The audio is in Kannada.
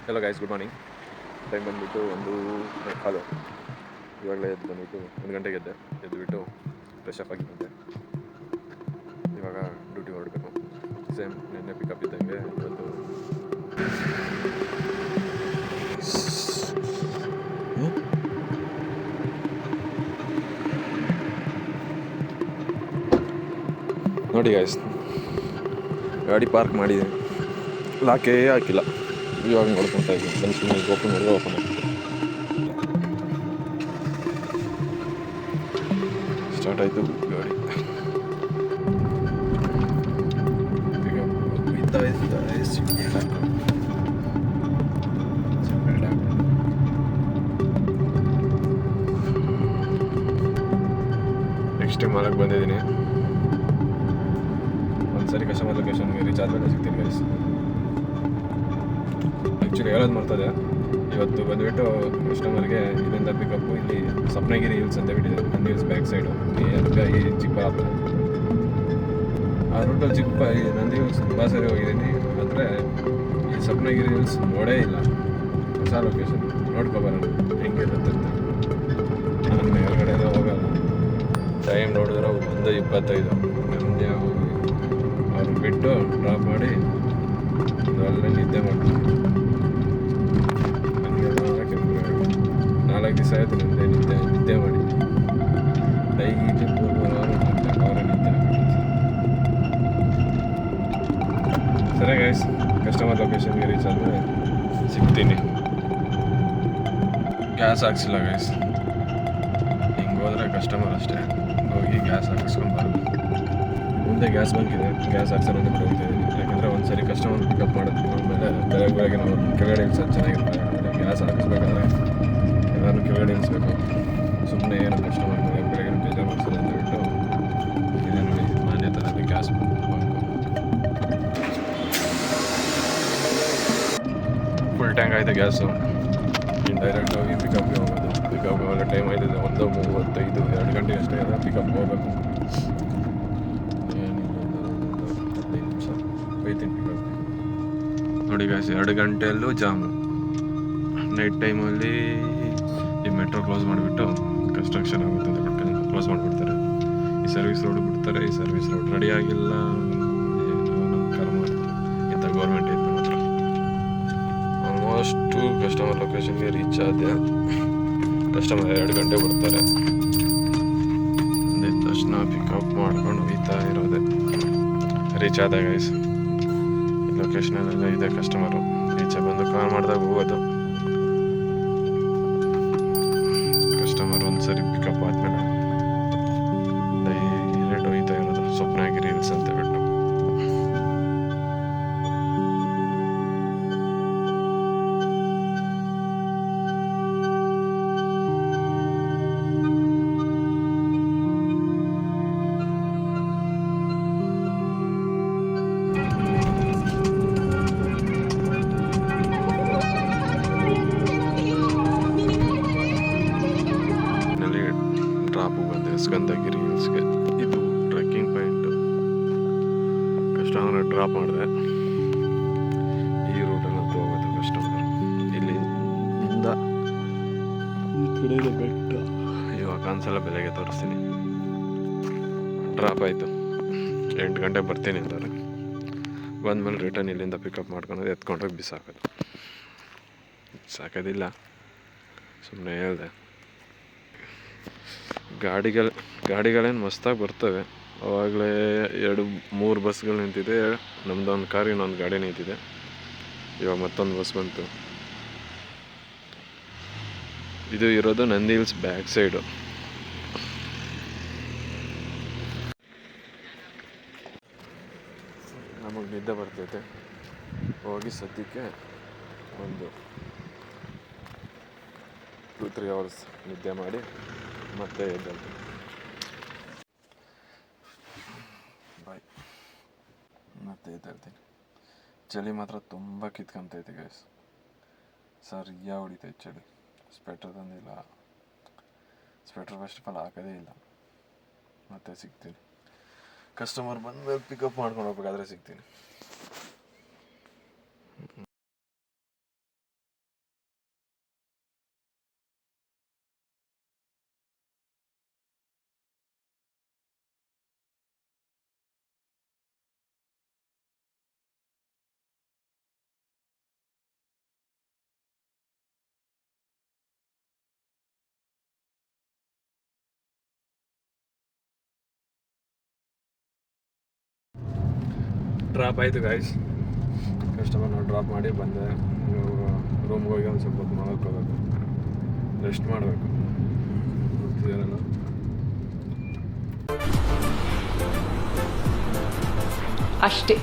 Hello guys, good morning. Time ಬಂದುಬಿಟ್ಟು 1:15. ಇವಾಗಲೇ ಎದ್ದು ಬಂದುಬಿಟ್ಟು 1 ಗಂಟೆಗೆ ಎದ್ದುಬಿಟ್ಟು ಫ್ರೆಶ್ ಅಪ್ ಆಗಿ ಬಂದೆ. ಇವಾಗ ಡ್ಯೂಟಿ ಹೊರಡಬೇಕು. ಸೇಮ್ ನಿನ್ನೆ ಪಿಕಪ್ ಇದ್ದಂಗೆ ಇವತ್ತು. ನೋಡಿ ಗೈಸ್, ಗಾಡಿ ಪಾರ್ಕ್ ಮಾಡಿದೆ, ಲಾಕೇ ಹಾಕಿಲ್ಲ. ಇವಾಗ ನೋಡ್ಕೊತಾ ಇದ್ದೀನಿ. ಬಂದು ಸುಮ್ಮನೆ ಓಪನ್ ಮಾಡಿದ್ರೆ ಓಪನ್ ಆಗಿದೆ. ಸ್ಟಾರ್ಟ್ ಆಯಿತು ಗಾಡಿ. ನೆಕ್ಸ್ಟ್ ಟೈಮ್ ಮಾಡಕ್ಕೆ ಬಂದಿದ್ದೀನಿ. ಒಂದ್ಸರಿ ಕಸ್ಟಮರ್ ಲೊಕೇಶನ್ಗೆ ರೀಚ್ ಆದಮೇಲೆ ಸಿಗ್ತೀನಿ ಗೈಸ್. ಆ್ಯಕ್ಚುಲಿ ಹೇಳೋದು ಮಾಡ್ತದೆ, ಇವತ್ತು ಬಂದುಬಿಟ್ಟು ಕಸ್ಟಮರ್ಗೆ ಇಲ್ಲಿಂದ ಪಿಕಪ್ಪು ಇಲ್ಲಿ ಸಪ್ನಗಿರಿ ಹಿಲ್ಸ್ ಅಂತ ಬಿಟ್ಟಿದೆ. ನಂದಿ ಹಿಲ್ಸ್ ಬ್ಯಾಕ್ ಸೈಡು ಈ ಚಿಕ್ಕಬಳ್ಳಾಪುರ. ಆ ರೂಟಲ್ಲಿ ಈ ನಂದಿ ಹಿಲ್ಸ್ ತುಂಬ ಸರಿ ಹೋಗಿದ್ದೀನಿ, ಆದರೆ ಈ ಸಪ್ನಗಿರಿ ಹಿಲ್ಸ್ ನೋಡೇ ಇಲ್ಲ. ಹೊಸ ಲೊಕೇಶನ್ ನೋಡ್ಕೊಬರೋಣ ಹೆಂಗಿರುತ್ತೆ ಅಂತ. ನಾನು ಮೇಲ್ಗಡೆ ಎಲ್ಲ ಹೋಗಲ್ಲ. ಟೈಮ್ ನೋಡಿದ್ರೆ 1:25. ನೆಮ್ಮದಿ ಹೋಗಿ ಅವ್ರನ್ನ ಬಿಟ್ಟು ಡ್ರಾಪ್ ಮಾಡಿ ಅಲ್ಲೇ ನಿದ್ದೆ ಮಾಡ್ತೀನಿ. ನನಗೆಲ್ಲ 4 ದಿವಸ ಆಯಿತು ನಿದ್ದೆ ಮಾಡಿ. ಡೈಲಿ 3 ಅವರ್ 4 ಅವರ್ ನಿದ್ದೆ ಆಗ್ಬಿಟ್ಟಿದೆ. ಸರಿ ಗೈಸ್, ಕಸ್ಟಮರ್ ಲೊಕೇಶನ್ಗೆ ರೀಚ್ ಆದಮೇಲೆ ಸಿಗ್ತೀನಿ. ಗ್ಯಾಸ್ ಹಾಕ್ಸಿಲ್ಲ ಗೈಸ್. ಹಿಂಗೆ ಹೋದರೆ ಕಸ್ಟಮರ್ ಅಷ್ಟೇ ಹೋಗಿ ಗ್ಯಾಸ್ ಹಾಕಿಸ್ಕೊಂಬಾರ್ದು. ಮುಂದೆ ಗ್ಯಾಸ್ ಬಂಕ್ ಇದೆ, ಗ್ಯಾಸ್ ಹಾಕ್ಸೋಣ ಅಂತ ಹೋಗ್ತಾಯಿದ್ದೀನಿ. ಯಾಕಂದರೆ ಒಂದು ಸರಿ ಕಸ್ಟಮರ್ ಪಿಕಪ್ ಮಾಡೋದು ಆಮೇಲೆ ಬೆಳಗ್ಗೆ ನಾವು ಕೆಳಗಡೆ ಇಳಿಸೋದು ಚೆನ್ನಾಗಿರುತ್ತೆ. ಗ್ಯಾಸ್ ಹಾಕಿಸ್ಬೇಕಾದ್ರೆ ಎಲ್ಲರೂ ಕೆಳಗಡೆ ಇಳಿಸ್ಬೇಕು. ಸುಮ್ಮನೆ ಏನು ಕಸ್ಟಮರ್ ಬೆಳಗ್ಗೆ ಬೇಜಾರು ಮಾಡಿಸೋದು ಅಂತ ಬಿಟ್ಟು ಇದೆ ನೋಡಿ ಮಾನ್ಯತದಲ್ಲಿ ಗ್ಯಾಸ್ ಬಂಕು. ಫುಲ್ ಟ್ಯಾಂಕ್ ಆಯಿತು ಗ್ಯಾಸು. ಇನ್ನು ಡೈರೆಕ್ಟ್ ಹೋಗಿ ಪಿಕಪ್ಗೆ ಹೋಗೋದು. ಪಿಕಪ್ಗೆ ಹೋಗೋ ಟೈಮ್ ಆಯ್ತಿದೆ 1:35, 2 ಗಂಟೆ ಅಷ್ಟೇ ಇದೆ. ಪಿಕಪ್ಗೆ ಹೋಗಬೇಕು. ನೋಡಿ ಗಾಯ್ಸ್, 2 ಗಂಟೆಯಲ್ಲೂ ಜಾಮು. ನೈಟ್ ಟೈಮಲ್ಲಿ ಈ ಮೆಟ್ರೋ ಕ್ಲೋಸ್ ಮಾಡಿಬಿಟ್ಟು ಕನ್ಸ್ಟ್ರಕ್ಷನ್ ಆಗುತ್ತೆ ಅಂತ ಬಿಟ್ಟು ಕ್ಲೋಸ್ ಮಾಡಿಬಿಡ್ತಾರೆ. ಈ ಸರ್ವಿಸ್ ರೋಡ್ ಬಿಡ್ತಾರೆ. ಈ ಸರ್ವಿಸ್ ರೋಡ್ ರೆಡಿ ಆಗಿಲ್ಲ. ಏನು ಕರ್ಮ ಇಂಥ ಗೌರ್ಮೆಂಟ್ ಇತ್ತು ಮಾತ್ರ. ಆಲ್ಮೋಸ್ಟು ಕಸ್ಟಮರ್ ಲೊಕೇಶನ್ಗೆ ರೀಚ್ ಆದೆ. ಕಸ್ಟಮರ್ 2 ಗಂಟೆ ಬರ್ತಾರೆ. ಅಂದಿದ್ದ ತಕ್ಷಣ ಪಿಕಪ್ ಮಾಡ್ಕೊಂಡು ಹೋಗ್ತಾ ಇರೋದೆ. ರೀಚ್ ಆದ ಗೈಸ್. ಲೊಕೇಶನಲ್ಲೆಲ್ಲ ಇದೆ ಕಸ್ಟಮರು. ಈಚೆ ಬಂದು ಕಾಲ್ ಮಾಡಿದಾಗ ಹೋಗೋದು. ಕಸ್ಟಮರ್ ಒಂದ್ಸರಿ ಪಿಕಪ್ ಆದಮೇಲೆ ಡೈರೆಕ್ಟ್ ಹೋಗ್ತಾ ಇರೋದು ಸ್ವಪ್ನಗಿರಿ ಹಿಲ್ಸ್ ಅಂತ ಬಿಟ್ಟು. ಡ್ರಾಪು ಬಂದೆ ಸ್ಕಂದಗಿರಿ ಹಿಲ್ಸ್ಗೆ. ಇದು ಟ್ರೆಕ್ಕಿಂಗ್ ಪಾಯಿಂಟು. ಕಸ್ಟಮರ್ ಡ್ರಾಪ್ ಮಾಡಿದೆ. ಈ ರೂಟಲ್ಲಂತೂ ಹೋಗೋದು ಕಸ್ಟಮರ್. ಇಲ್ಲಿಂದ ಈ ಕಡೆ ಬೆಟ್ಟ. ಇವಾಗ ಒಂದ್ಸಲ ಬೆಳಗ್ಗೆ ತೋರಿಸ್ತೀನಿ. ಡ್ರಾಪ್ ಆಯಿತು. 8 ಗಂಟೆಗೆ ಬರ್ತೀನಿ ಅಂತಾರೆ. ಬಂದಮೇಲೆ ರಿಟರ್ನ್ ಇಲ್ಲಿಂದ ಪಿಕಪ್ ಮಾಡ್ಕೊಳೋದು, ಎತ್ಕೊಂಡೋಗಿ ಬಿಸಾಕೋದು. ಸಾಕೋದಿಲ್ಲ, ಸುಮ್ಮನೆ ಹೇಳಿದೆ. ಗಾಡಿಗಳೇನು ಮಸ್ತಾಗಿ ಬರ್ತವೆ. ಆವಾಗಲೇ 2-3 ಬಸ್ಗಳು ನಿಂತಿದೆ. ನಮ್ಮದೊಂದು ಕಾರ್, ಇನ್ನೊಂದು ಗಾಡಿ ನಿಂತಿದೆ. ಇವಾಗ ಮತ್ತೊಂದು ಬಸ್ ಬಂತು. ಇದು ಇರೋದು ನಂದಿ ಹಿಲ್ಸ್ ಬ್ಯಾಕ್ ಸೈಡು. ನಮಗೆ ನಿದ್ದೆ ಬರ್ತೈತೆ. ಹೋಗಿ ಸದ್ಯಕ್ಕೆ ಒಂದು 2-3 ಅವರ್ಸ್ ನಿದ್ದೆ ಮಾಡಿ ಮತ್ತೆ ಎದ್ದೇಳ್ತೀನಿ. ಬಾಯ್. ಮತ್ತೆ ಎದ್ದೇಳ್ತೀನಿ. ಚಳಿ ಮಾತ್ರ ತುಂಬ ಕಿತ್ಕೊಂತೈತೆ ಗೈಸ್. ಸರಿಯಾಗಿ ಹೊಡಿತೈತೆ ಚಳಿ. ಸ್ವೆಟರ್ ತಂದಿಲ್ಲ. ಸ್ವೆಟರ್ ಫಸ್ಟ್ ಆಫ್ ಆಲ್ ಹಾಕೋದೇ ಇಲ್ಲ. ಮತ್ತೆ ಸಿಗ್ತೀನಿ. ಕಸ್ಟಮರ್ ಬಂದಮೇಲೆ ಪಿಕಪ್ ಮಾಡ್ಕೊಂಡು ಹೋಗ್ಬೇಕಾದ್ರೆ ಸಿಗ್ತೀನಿ. ಡ್ರಾಪ್ ಆಯಿತು ಗಾಯ್ಸ್. ಕಸ್ಟಮರ್ನ ಡ್ರಾಪ್ ಮಾಡಿ ಬಂದೆ. ರೂಮ್ಗೆ ಹೋಗಿ ಒಂದು ಸ್ವಲ್ಪ ಹೊತ್ತು ಮಲ್ಕೋಬೇಕು, ರೆಸ್ಟ್ ಮಾಡಬೇಕು. ಗೊತ್ತಿದೆಯಲ್ಲ, ಅಷ್ಟೇ.